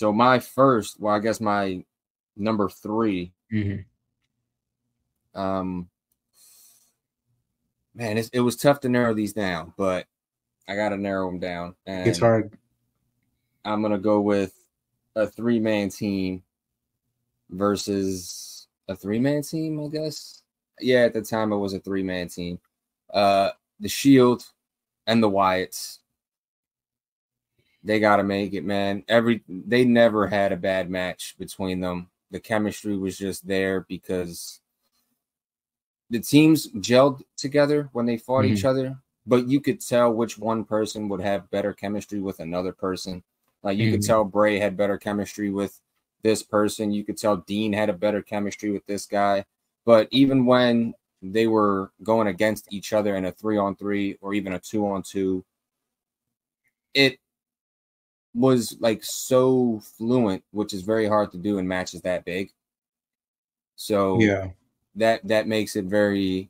So my first, well, I guess my number 3. Man, it was tough to narrow these down, but I got to narrow them down. And It's hard. I'm going to go with a 3-man team versus a 3-man team, I guess. Yeah, at the time it was a 3-man team. The Shield and the Wyatts. They got to make it, man. They never had a bad match between them. The chemistry was just there because the teams gelled together when they fought each other, but you could tell which one person would have better chemistry with another person. Like you could tell Bray had better chemistry with this person. You could tell Dean had a better chemistry with this guy. But even when they were going against each other in a 3-on-3 or even a 2-on-2, it was like so fluent, which is very hard to do in matches that big. So yeah, that makes it very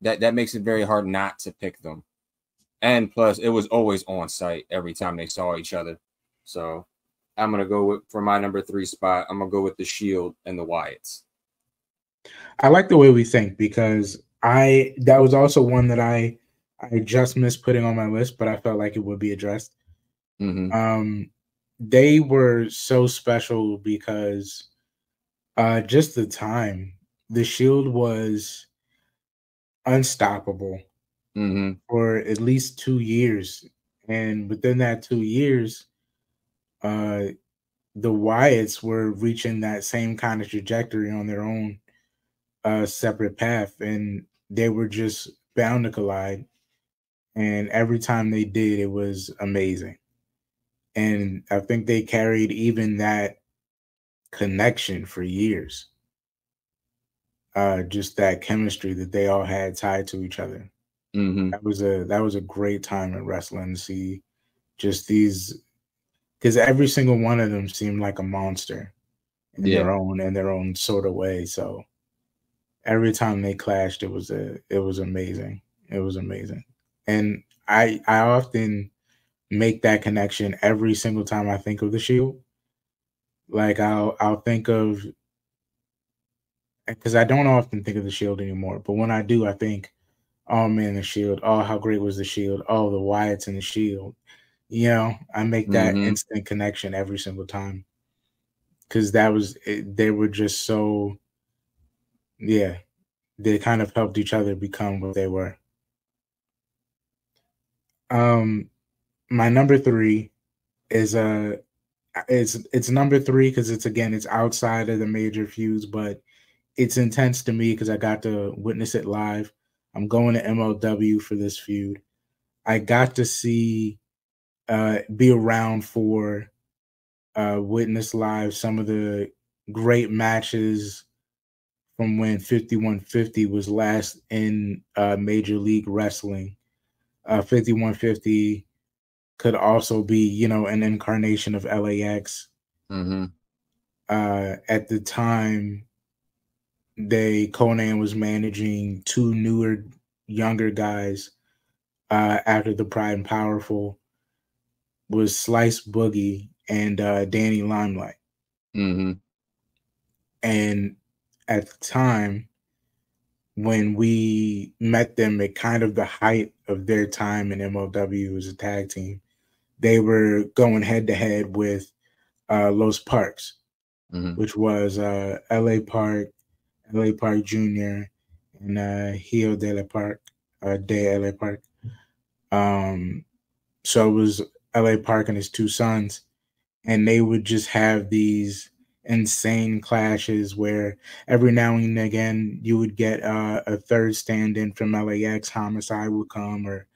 hard not to pick them. And plus, it was always on site every time they saw each other. So I'm gonna go for my number 3 spot. I'm gonna go with the Shield and the Wyatts. I like the way we think because that was also one that I just missed putting on my list, but I felt like it would be addressed. They were so special because just the time. The Shield was unstoppable for at least 2 years. And within that 2 years, the Wyatts were reaching that same kind of trajectory on their own separate path. And they were just bound to collide. And every time they did, it was amazing. And I think they carried even that connection for years. Just that chemistry that they all had tied to each other. That was a great time in wrestling to see just these, because every single one of them seemed like a monster in their own sort of way. So every time they clashed, it was amazing. It was amazing, and I often make that connection every single time I think of the Shield. Like I'll think of, because I don't often think of the Shield anymore, but when I do, I think, oh man, the Shield. Oh, how great was the Shield? Oh, the Wyatts and the Shield. You know, I make that instant connection every single time because they were just so, yeah, they kind of helped each other become what they were. My number 3 is it's number 3 because it's outside of the major feuds, but it's intense to me because I got to witness it live. I'm going to MLW for this feud. I got to be around for witness live some of the great matches from when 5150 was last in Major League Wrestling. 5150 could also be, an incarnation of LAX. At the time, Conan was managing 2 newer, younger guys after the Pride and Powerful was Slice Boogie and Danny Limelight. And at the time, when we met them at kind of the height of their time in MLW as a tag team, they were going head to head with Los Parks, which was LA Park Jr., and Hijo de la Park, de LA Park. So it was LA Park and his 2 sons, and they would just have these insane clashes where every now and again you would get a third stand-in from LAX. Homicide would come, or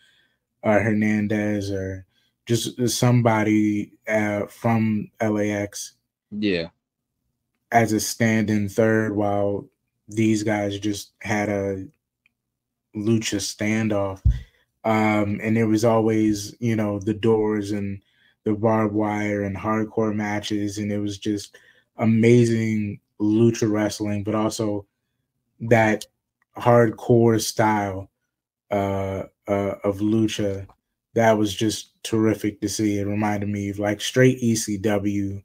Hernandez, or just somebody from LAX as a stand-in third, while these guys just had a lucha standoff. And there was always, the doors and the barbed wire and hardcore matches, and it was just amazing lucha wrestling, but also that hardcore style of lucha that was just terrific to see. It reminded me of like straight ECW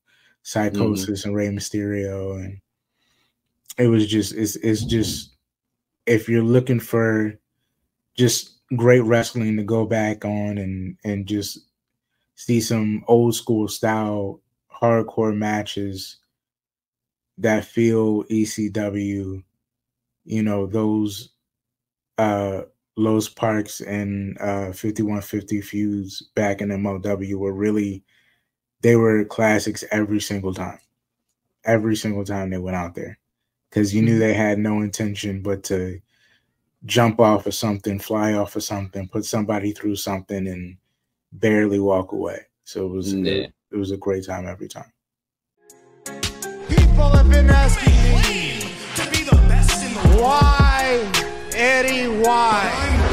Psychosis and Rey Mysterio, and it was just it's just, if you're looking for just great wrestling to go back on and just see some old school style hardcore matches that feel ECW, you know, those Los Parks and 5150 feuds back in MLW were really, they were classics every single time. Every single time they went out there. Because you knew they had no intention but to jump off of something, fly off of something, put somebody through something, and barely walk away. So it was a great time every time. People have been asking me to be the best in the world. Why, Eddie, why?